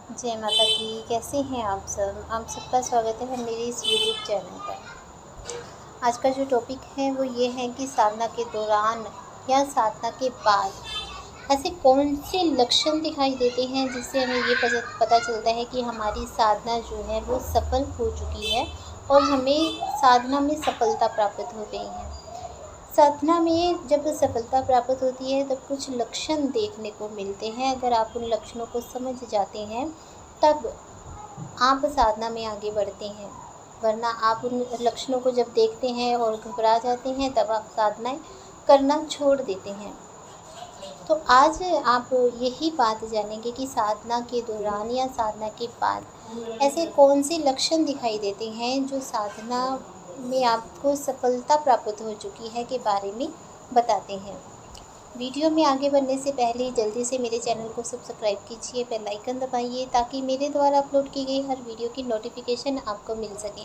जय माता की। कैसे हैं आप सब? आप सबका स्वागत है मेरे इस यूट्यूब चैनल पर। आज का जो टॉपिक है वो ये है कि साधना के दौरान या साधना के बाद ऐसे कौन से लक्षण दिखाई देते हैं जिससे हमें ये पता चलता है कि हमारी साधना जो है वो सफल हो चुकी है और हमें साधना में सफलता प्राप्त हो गई है। साधना में जब सफलता प्राप्त होती है तब कुछ लक्षण देखने को मिलते हैं। अगर आप उन लक्षणों को समझ जाते हैं तब आप साधना में आगे बढ़ते हैं, वरना आप उन लक्षणों को जब देखते हैं और घबरा जाते हैं तब आप साधनाएं करना छोड़ देते हैं। तो आज आप यही बात जानेंगे कि साधना के दौरान या साधना के बाद ऐसे कौन से लक्षण दिखाई देते हैं जो साधना में आपको सफलता प्राप्त हो चुकी है के बारे में बताते हैं। वीडियो में आगे बढ़ने से पहले जल्दी से मेरे चैनल को सब्सक्राइब कीजिए, बेल आइकन दबाइए ताकि मेरे द्वारा अपलोड की गई हर वीडियो की नोटिफिकेशन आपको मिल सके।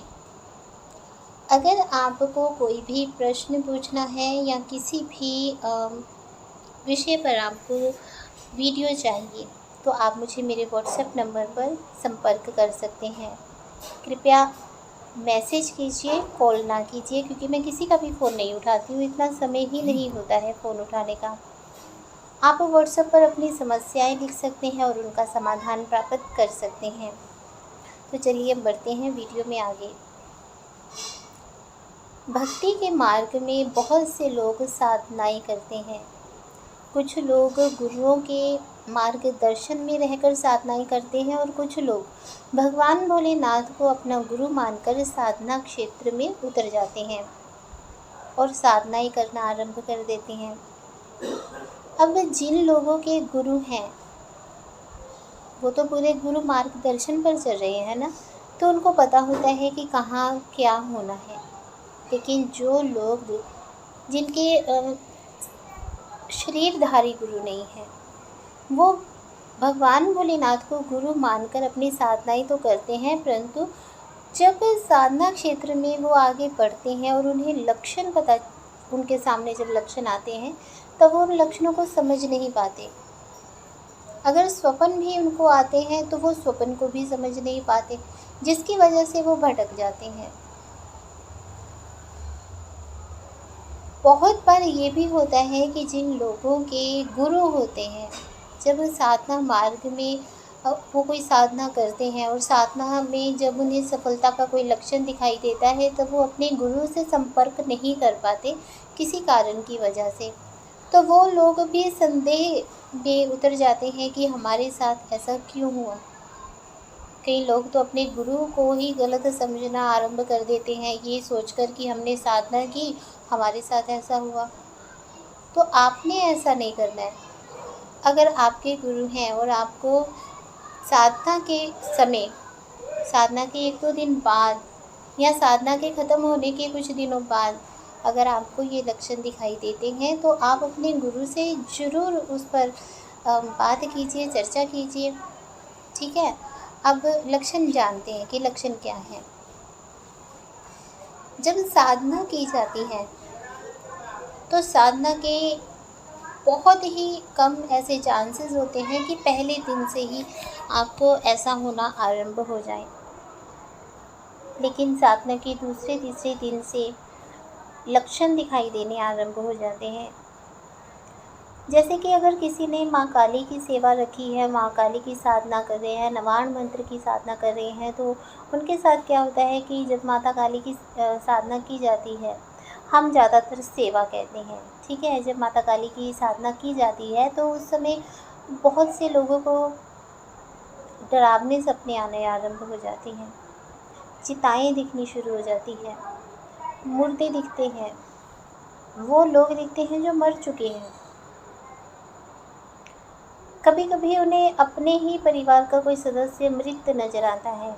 अगर आपको कोई भी प्रश्न पूछना है या किसी भी विषय पर आपको वीडियो चाहिए तो आप मुझे मेरे व्हाट्सएप नंबर पर संपर्क कर सकते हैं। कृपया मैसेज कीजिए, कॉल ना कीजिए, क्योंकि मैं किसी का भी फ़ोन नहीं उठाती हूँ, इतना समय ही नहीं होता है फ़ोन उठाने का। आप व्हाट्सएप पर अपनी समस्याएं लिख सकते हैं और उनका समाधान प्राप्त कर सकते हैं। तो चलिए अब बढ़ते हैं वीडियो में आगे। भक्ति के मार्ग में बहुत से लोग साधनाएं करते हैं। कुछ लोग गुरुओं के मार्गदर्शन में रहकर साधनाएं करते हैं और कुछ लोग भगवान भोलेनाथ को अपना गुरु मानकर साधना क्षेत्र में उतर जाते हैं और साधनाएं करना आरंभ कर देते हैं। अब जिन लोगों के गुरु हैं वो तो पूरे गुरु मार्गदर्शन पर चल रहे हैं ना, तो उनको पता होता है कि कहाँ क्या होना है। लेकिन जो लोग जिनके शरीरधारी गुरु नहीं है वो भगवान भोलेनाथ को गुरु मानकर अपनी साधनाएं तो करते हैं, परंतु जब साधना क्षेत्र में वो आगे बढ़ते हैं और उन्हें लक्षण पता, उनके सामने जब लक्षण आते हैं तब वो उन लक्षणों को समझ नहीं पाते। अगर स्वप्न भी उनको आते हैं तो वो स्वप्न को भी समझ नहीं पाते, जिसकी वजह से वो भटक जाते हैं। बहुत बार ये भी होता है कि जिन लोगों के गुरु होते हैं, जब साधना मार्ग में वो कोई साधना करते हैं और साधना में जब उन्हें सफलता का कोई लक्षण दिखाई देता है तब वो अपने गुरु से संपर्क नहीं कर पाते किसी कारण की वजह से। तो वो लोग भी संदेह में उतर जाते हैं कि हमारे साथ ऐसा क्यों हुआ। कई लोग तो अपने गुरु को ही गलत समझना आरंभ कर देते हैं, ये सोचकर कि हमने साधना की, हमारे साथ ऐसा हुआ। तो आपने ऐसा नहीं करना है। अगर आपके गुरु हैं और आपको साधना के समय, साधना के 1-2 दिन बाद या साधना के ख़त्म होने के कुछ दिनों बाद अगर आपको ये लक्षण दिखाई देते हैं तो आप अपने गुरु से ज़रूर उस पर बात कीजिए, चर्चा कीजिए। ठीक है। अब लक्षण जानते हैं कि लक्षण क्या है। जब साधना की जाती है तो साधना के बहुत ही कम ऐसे चांसेस होते हैं कि पहले दिन से ही आपको ऐसा होना आरंभ हो जाए, लेकिन साधना के दूसरे तीसरे दिन से लक्षण दिखाई देने आरंभ हो जाते हैं। जैसे कि अगर किसी ने माँ काली की सेवा रखी है, माँ काली की साधना कर रहे हैं, नवाण मंत्र की साधना कर रहे हैं, तो उनके साथ क्या होता है कि जब माता काली की साधना की जाती है, हम ज़्यादातर सेवा कहते हैं, ठीक है। जब माता काली की साधना की जाती है तो उस समय बहुत से लोगों को डरावने सपने आने आरंभ हो जाती हैं, चिताएँ दिखनी शुरू हो जाती हैं, मुर्दे दिखते हैं, वो लोग दिखते हैं जो मर चुके हैं। कभी कभी उन्हें अपने ही परिवार का कोई सदस्य मृत नज़र आता है।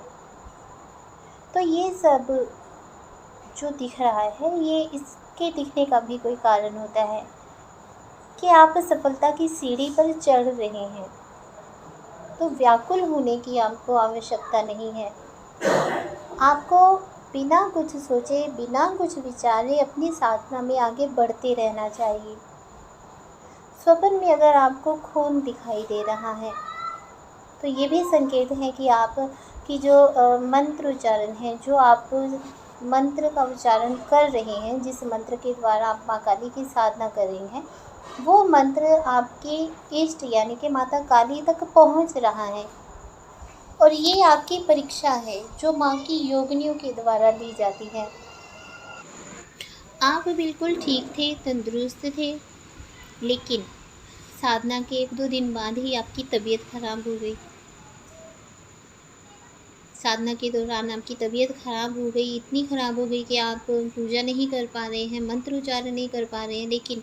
तो ये सब जो दिख रहा है, ये इसके दिखने का भी कोई कारण होता है कि आप सफलता की सीढ़ी पर चढ़ रहे हैं। तो व्याकुल होने की आपको आवश्यकता नहीं है। आपको बिना कुछ सोचे, बिना कुछ विचारे अपनी साधना में आगे बढ़ते रहना चाहिए। स्वप्न में अगर आपको खून दिखाई दे रहा है तो ये भी संकेत है कि आप की जो मंत्र उच्चारण है, जो आप मंत्र का उच्चारण कर रहे हैं, जिस मंत्र के द्वारा आप माँ काली की साधना कर रही हैं, वो मंत्र आपके इष्ट यानी कि माता काली तक पहुँच रहा है। और ये आपकी परीक्षा है जो माँ की योगिनियों के द्वारा ली जाती है। आप बिल्कुल ठीक थे, तंदुरुस्त थे, लेकिन साधना के 1-2 दिन बाद ही आपकी तबीयत खराब हो गई। साधना के दौरान आपकी तबीयत खराब हो गई, इतनी खराब हो गई कि आप पूजा नहीं कर पा रहे हैं, मंत्र उच्चारण नहीं कर पा रहे हैं, लेकिन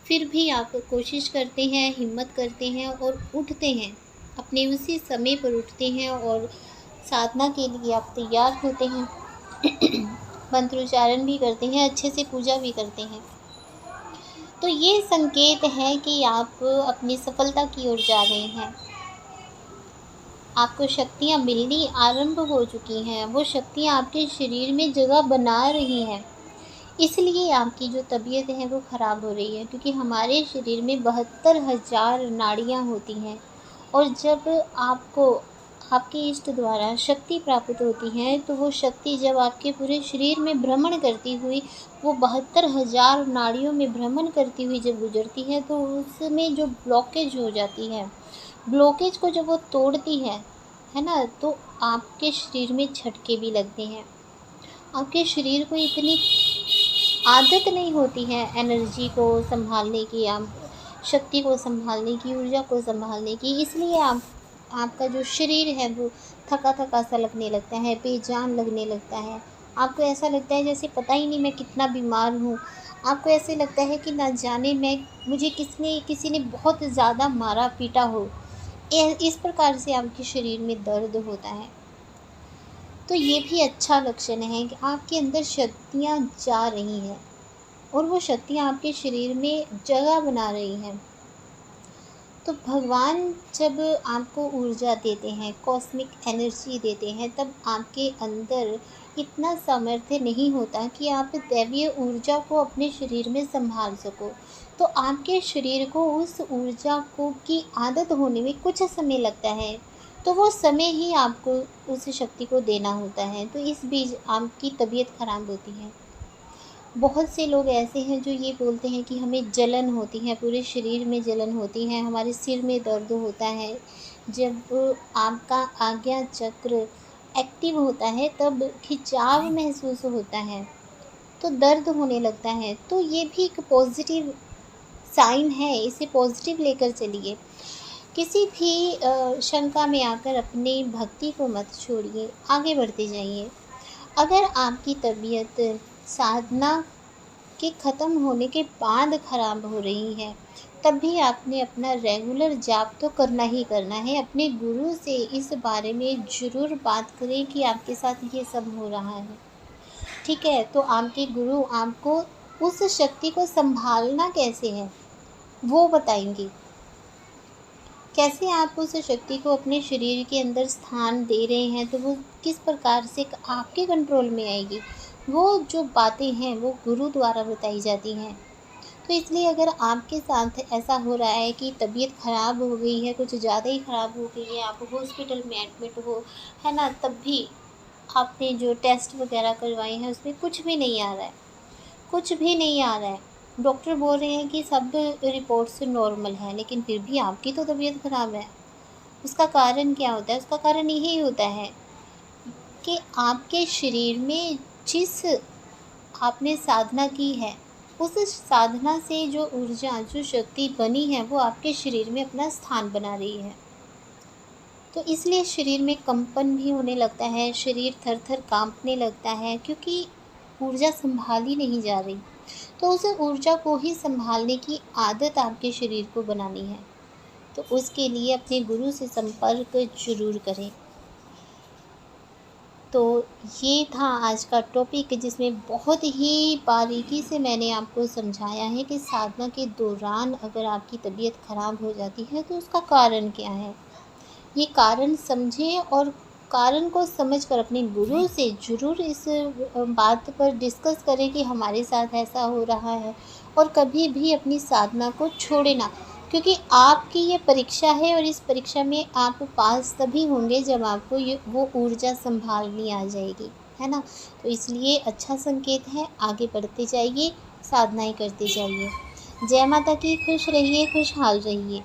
फिर भी आप कोशिश करते हैं, हिम्मत करते हैं और उठते हैं। अपने उसी समय पर उठते हैं और साधना के लिए आप तैयार होते हैं। मंत्र उच्चारण भी करते हैं, अच्छे से पूजा भी करते हैं। तो ये संकेत है कि आप अपनी सफलता की ओर जा रहे हैं। आपको शक्तियाँ मिलनी आरंभ हो चुकी हैं, वो शक्तियाँ आपके शरीर में जगह बना रही हैं। इसलिए आपकी जो तबीयत है वो ख़राब हो रही है, क्योंकि हमारे शरीर में 72,000 नाड़ियाँ होती हैं, और जब आपको आपके इष्ट द्वारा शक्ति प्राप्त होती है, तो वो शक्ति जब आपके पूरे शरीर में भ्रमण करती हुई, वो 72,000 नाड़ियों में भ्रमण करती हुई जब गुजरती है, तो उसमें जो ब्लॉकेज हो जाती है, ब्लॉकेज को जब वो तोड़ती है ना, तो आपके शरीर में झटके भी लगते हैं। आपके शरीर को इतनी आदत नहीं होती है एनर्जी को संभालने की, आप शक्ति को संभालने की, ऊर्जा को संभालने की, इसलिए आपका जो शरीर है वो थका थका सा लगने लगता है, बेजान लगने लगता है। आपको ऐसा लगता है जैसे पता ही नहीं मैं कितना बीमार हूँ। आपको ऐसे लगता है कि ना जाने मुझे किसी ने बहुत ज़्यादा मारा पीटा हो। इस प्रकार से आपके शरीर में दर्द होता है। तो ये भी अच्छा लक्षण है कि आपके अंदर शक्तियाँ जा रही हैं और वो शक्तियाँ आपके शरीर में जगह बना रही हैं। तो भगवान जब आपको ऊर्जा देते हैं, कॉस्मिक एनर्जी देते हैं, तब आपके अंदर इतना सामर्थ्य नहीं होता कि आप दैवीय ऊर्जा को अपने शरीर में संभाल सको। तो आपके शरीर को उस ऊर्जा को की आदत होने में कुछ समय लगता है, तो वो समय ही आपको उस शक्ति को देना होता है। तो इस बीच आपकी तबीयत खराब होती है। बहुत से लोग ऐसे हैं जो ये बोलते हैं कि हमें जलन होती है, पूरे शरीर में जलन होती है, हमारे सिर में दर्द होता है। जब आपका आज्ञा चक्र एक्टिव होता है तब खिंचाव महसूस होता है, तो दर्द होने लगता है। तो ये भी एक पॉजिटिव साइन है, इसे पॉजिटिव लेकर चलिए। किसी भी शंका में आकर अपनी भक्ति को मत छोड़िए, आगे बढ़ते जाइए। अगर आपकी तबीयत साधना के ख़त्म होने के बाद ख़राब हो रही है, तब भी आपने अपना रेगुलर जाप तो करना ही करना है। अपने गुरु से इस बारे में ज़रूर बात करें कि आपके साथ ये सब हो रहा है, ठीक है। तो आपके गुरु आपको उस शक्ति को संभालना कैसे है वो बताएंगे। कैसे आप उस शक्ति को अपने शरीर के अंदर स्थान दे रहे हैं, तो वो किस प्रकार से आपके कंट्रोल में आएगी, वो जो बातें हैं वो गुरु द्वारा बताई जाती हैं। तो इसलिए अगर आपके साथ ऐसा हो रहा है कि तबीयत ख़राब हो गई है, कुछ ज़्यादा ही ख़राब हो गई है, आप हॉस्पिटल में एडमिट हो, है ना, तब भी आपने जो टेस्ट वगैरह करवाए हैं उसमें कुछ भी नहीं आ रहा है, कुछ भी नहीं आ रहा है, डॉक्टर बोल रहे हैं कि सब रिपोर्ट्स नॉर्मल है, लेकिन फिर भी आपकी तो तबीयत ख़राब है। उसका कारण क्या होता है? उसका कारण यही होता है कि आपके शरीर में जिस आपने साधना की है, उस साधना से जो ऊर्जा, जो शक्ति बनी है, वो आपके शरीर में अपना स्थान बना रही है। तो इसलिए शरीर में कंपन भी होने लगता है, शरीर थर थर काँपने लगता है, क्योंकि ऊर्जा संभाली नहीं जा रही। तो उस ऊर्जा को ही संभालने की आदत आपके शरीर को बनानी है। तो उसके लिए अपने गुरु से संपर्क जरूर करें। तो ये था आज का टॉपिक, जिसमें बहुत ही बारीकी से मैंने आपको समझाया है कि साधना के दौरान अगर आपकी तबीयत ख़राब हो जाती है तो उसका कारण क्या है। ये कारण समझें और कारण को समझकर अपने गुरु से ज़रूर इस बात पर डिस्कस करें कि हमारे साथ ऐसा हो रहा है, और कभी भी अपनी साधना को छोड़े ना, क्योंकि आपकी ये परीक्षा है और इस परीक्षा में आप पास तभी होंगे जब आपको ये वो ऊर्जा संभालनी आ जाएगी, है ना। तो इसलिए अच्छा संकेत है, आगे बढ़ते जाइए, साधनाएँ करते जाइए। जय माता की। खुश रहिए, खुशहाल रहिए।